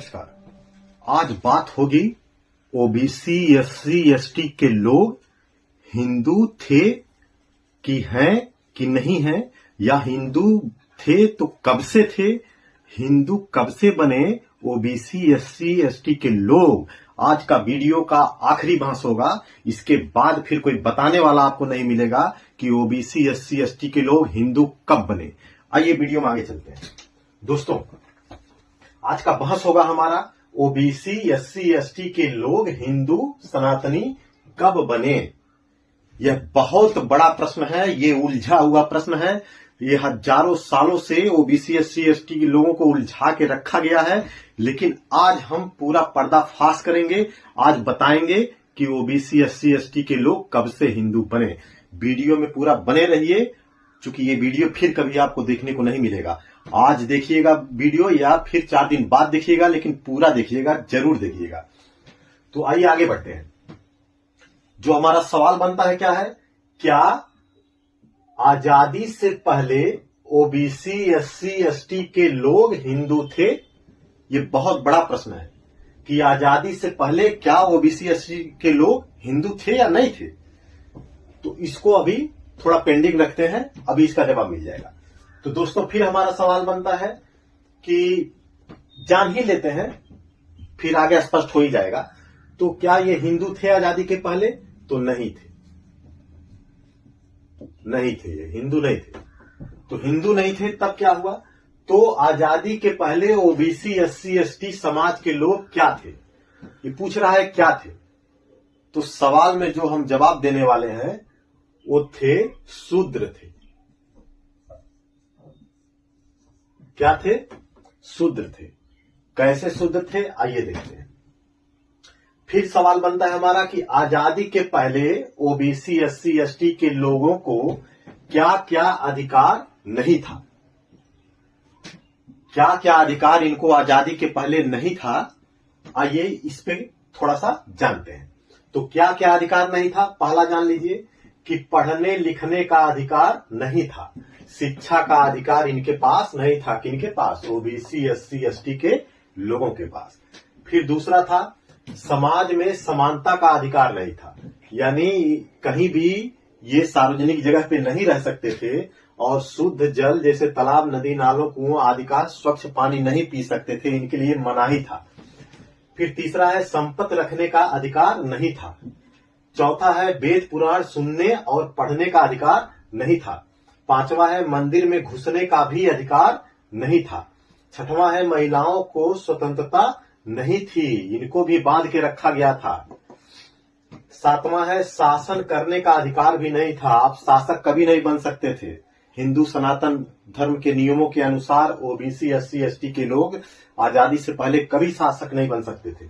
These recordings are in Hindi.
नमस्कार। आज बात होगी ओबीसी एससी एसटी के लोग हिंदू थे कि हैं कि नहीं हैं, या हिंदू थे तो कब से थे, हिंदू कब से बने ओबीसी एससी एसटी के लोग। आज का वीडियो का आखिरी भाष होगा। इसके बाद फिर कोई बताने वाला आपको नहीं मिलेगा कि ओबीसी एससी एसटी के लोग हिंदू कब बने। आइए वीडियो में आगे चलते हैं। दोस्तों, आज का बहस होगा हमारा ओबीसी एससी एसटी के लोग हिंदू सनातनी कब बने। यह बहुत बड़ा प्रश्न है, ये उलझा हुआ प्रश्न है। ये हजारों सालों से ओबीसी एससी एसटी के लोगों को उलझा के रखा गया है, लेकिन आज हम पूरा पर्दाफाश करेंगे। आज बताएंगे कि ओबीसी एससी एसटी के लोग कब से हिंदू बने। वीडियो में पूरा बने रहिए, क्योंकि ये वीडियो फिर कभी आपको देखने को नहीं मिलेगा। आज देखिएगा वीडियो या फिर 4 दिन बाद देखिएगा, लेकिन पूरा देखिएगा, जरूर देखिएगा। तो आइए आगे बढ़ते हैं। जो हमारा सवाल बनता है क्या है, क्या आजादी से पहले ओबीसी एससी एसटी के लोग हिंदू थे? ये बहुत बड़ा प्रश्न है कि आजादी से पहले क्या ओबीसी एससी के लोग हिंदू थे या नहीं थे। तो इसको अभी थोड़ा पेंडिंग रखते हैं, अभी इसका जवाब मिल जाएगा। तो दोस्तों, फिर हमारा सवाल बनता है कि जान ही लेते हैं, फिर आगे स्पष्ट हो ही जाएगा। तो क्या ये हिंदू थे आजादी के पहले? तो नहीं थे, नहीं थे, ये हिंदू नहीं थे। तो हिंदू नहीं थे तब क्या हुआ? तो आजादी के पहले ओबीसी एससी एसटी समाज के लोग क्या थे? ये पूछ रहा है क्या थे। तो सवाल में जो हम जवाब देने वाले हैं वो थे शूद्र थे। क्या थे? शूद्र थे। कैसे शूद्र थे, आइए देखते हैं। फिर सवाल बनता है हमारा कि आजादी के पहले ओबीसी एससी एसटी के लोगों को क्या क्या अधिकार नहीं था। क्या क्या अधिकार इनको आजादी के पहले नहीं था, आइए इस पे थोड़ा सा जानते हैं। तो क्या क्या अधिकार नहीं था, पहला जान लीजिए कि पढ़ने लिखने का अधिकार नहीं था। शिक्षा का अधिकार इनके पास नहीं था। किनके पास? ओबीसी एससी एसटी के लोगों के पास। फिर दूसरा था समाज में समानता का अधिकार नहीं था, यानी कहीं भी ये सार्वजनिक जगह पे नहीं रह सकते थे और शुद्ध जल जैसे तालाब नदी नालों कुआं आदि का स्वच्छ पानी नहीं पी सकते थे, इनके लिए मनाही था। फिर तीसरा है संपत्ति रखने का अधिकार नहीं था। चौथा है वेद पुराण सुनने और पढ़ने का अधिकार नहीं था। पांचवा है मंदिर में घुसने का भी अधिकार नहीं था। छठवां है महिलाओं को स्वतंत्रता नहीं थी, इनको भी बांध के रखा गया था। सातवां है शासन करने का अधिकार भी नहीं था, आप शासक कभी नहीं बन सकते थे। हिंदू सनातन धर्म के नियमों के अनुसार ओबीसी एससी एसटी के लोग आजादी से पहले कभी शासक नहीं बन सकते थे।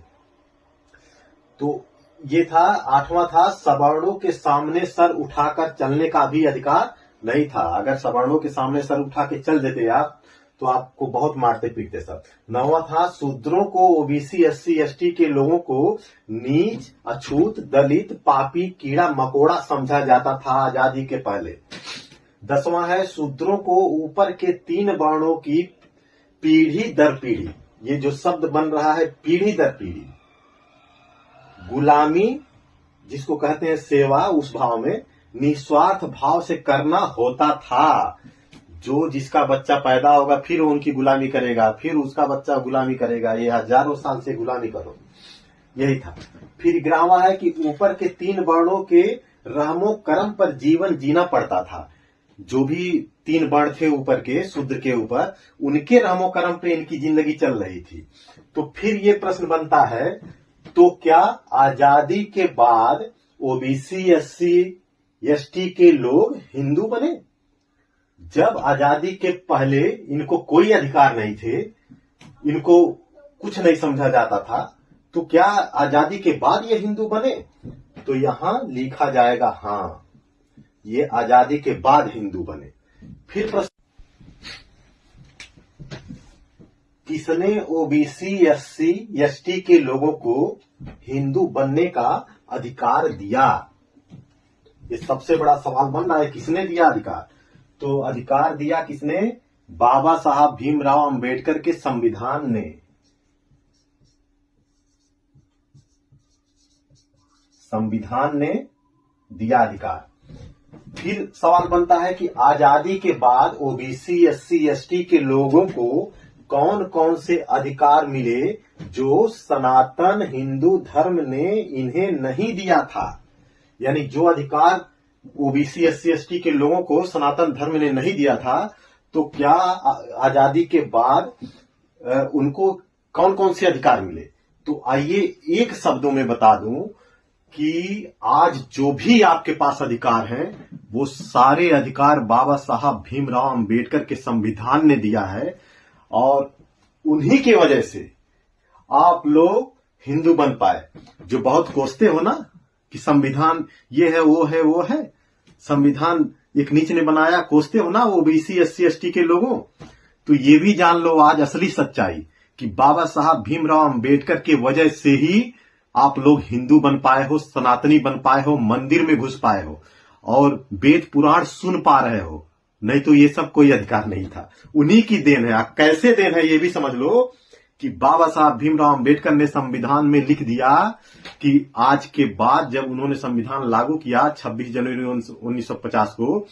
तो ये था। आठवां था सवर्णों के सामने सर उठाकर चलने का भी अधिकार नहीं था। अगर सवर्णों के सामने सर उठा के चल देते आप तो आपको बहुत मारते पीटते सब। नौवां था शूद्रों को ओबीसी एससी एसटी के लोगों को नीच अछूत दलित पापी कीड़ा मकोड़ा समझा जाता था आजादी के पहले। 10वां है शूद्रों को ऊपर के 3 वर्णों की पीढ़ी दर पीढ़ी, ये जो शब्द बन रहा है पीढ़ी दर पीढ़ी, गुलामी जिसको कहते हैं सेवा, उस भाव में निस्वार्थ भाव से करना होता था। जो जिसका बच्चा पैदा होगा फिर उनकी गुलामी करेगा, फिर उसका बच्चा गुलामी करेगा, ये हजारों साल से गुलामी करो, यही था। फिर 11वां है कि ऊपर के 3 वर्णों के रहमो कर्म पर जीवन जीना पड़ता था। जो भी 3 वर्ण थे ऊपर के शूद्र के ऊपर, उनके रहमो कर्म पे इनकी जिंदगी चल रही थी। तो फिर ये प्रश्न बनता है, तो क्या आजादी के बाद ओबीसी एससी एसटी के लोग हिंदू बने? जब आजादी के पहले इनको कोई अधिकार नहीं थे, इनको कुछ नहीं समझा जाता था, तो क्या आजादी के बाद ये हिंदू बने? तो यहां लिखा जाएगा हाँ, ये आजादी के बाद हिंदू बने। फिर प्रश्न, किसने ओबीसी एससी एसटी के लोगों को हिंदू बनने का अधिकार दिया? ये सबसे बड़ा सवाल बन रहा है, किसने दिया अधिकार? तो अधिकार दिया किसने? बाबा साहब भीमराव अंबेडकर के संविधान ने। संविधान ने दिया अधिकार। फिर सवाल बनता है कि आजादी के बाद ओबीसी, एससी, एसटी के लोगों को कौन कौन से अधिकार मिले जो सनातन हिंदू धर्म ने इन्हें नहीं दिया था। यानी जो अधिकार ओबीसी, एससी, एसटी के लोगों को सनातन धर्म ने नहीं दिया था, तो क्या आजादी के बाद उनको कौन कौन से अधिकार मिले। तो आइए एक शब्दों में बता दूं कि आज जो भी आपके पास अधिकार हैं वो सारे अधिकार बाबा साहब भीमराव अंबेडकर के संविधान ने दिया है, और उन्हीं की वजह से आप लोग हिंदू बन पाए। जो बहुत कोसते हो ना कि संविधान ये है वो है वो है, संविधान एक नीच ने बनाया, कोसते हो ना ओबीसी, एससी, एसटी के लोगों, तो ये भी जान लो आज असली सच्चाई कि बाबा साहब भीमराव अंबेडकर की वजह से ही आप लोग हिंदू बन पाए हो, सनातनी बन पाए हो, मंदिर में घुस पाए हो और वेद पुराण सुन पा रहे हो। नहीं तो ये सब कोई अधिकार नहीं था, उन्हीं की देन है। कैसे देन है ये भी समझ लो कि बाबा साहब भीमराव अंबेडकर ने संविधान में लिख दिया कि आज के बाद जब उन्होंने संविधान लागू किया 26 जनवरी 1950 को,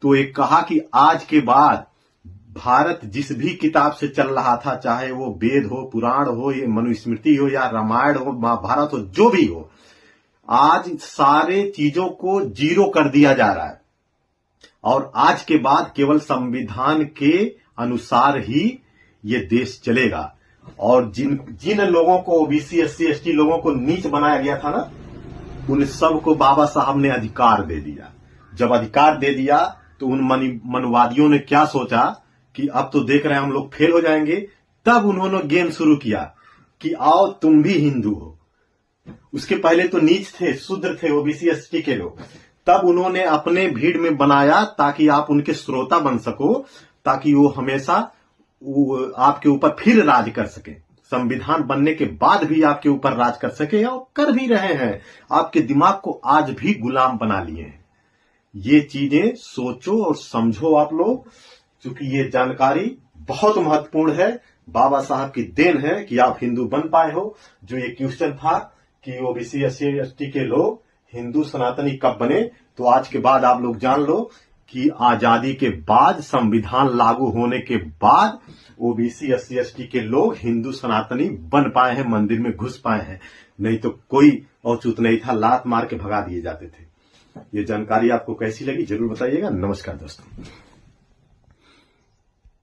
तो एक कहा कि आज के बाद भारत जिस भी किताब से चल रहा था, चाहे वो वेद हो, पुराण हो, ये मनुस्मृति हो या रामायण हो, महाभारत हो, जो भी हो, आज सारे चीजों को जीरो कर दिया जा रहा है और आज के बाद केवल संविधान के अनुसार ही ये देश चलेगा। और जिन लोगों को ओबीसी, एससी, एसटी लोगों को नीच बनाया गया था ना, उन सब को बाबा साहब ने अधिकार दे दिया। जब अधिकार दे दिया तो उन मनवादियों ने क्या सोचा कि अब तो देख रहे हैं हम लोग फेल हो जाएंगे, तब उन्होंने गेम शुरू किया कि आओ तुम भी हिंदू हो। उसके पहले तो नीच थे, शूद्र थे ओबीसी, एसटी के लोग, तब उन्होंने अपने भीड़ में बनाया ताकि आप उनके श्रोता बन सको, ताकि वो हमेशा आपके ऊपर फिर राज कर सके, संविधान बनने के बाद भी आपके ऊपर राज कर सके, और कर भी रहे हैं। आपके दिमाग को आज भी गुलाम बना लिए हैं। ये चीजें सोचो और समझो आप लोग, क्योंकि ये जानकारी बहुत महत्वपूर्ण है। बाबा साहब की देन है कि आप हिंदू बन पाए हो। जो ये क्वेश्चन था कि ओबीसी, एससी, एसटी के लोग हिंदू सनातनी कब बने, तो आज के बाद आप लोग जान लो कि आजादी के बाद, संविधान लागू होने के बाद ओबीसी, एससी, एसटी के लोग हिंदू सनातनी बन पाए हैं, मंदिर में घुस पाए हैं। नहीं तो कोई औचूत नहीं था, लात मार के भगा दिए जाते थे। ये जानकारी आपको कैसी लगी जरूर बताइएगा। नमस्कार दोस्तों।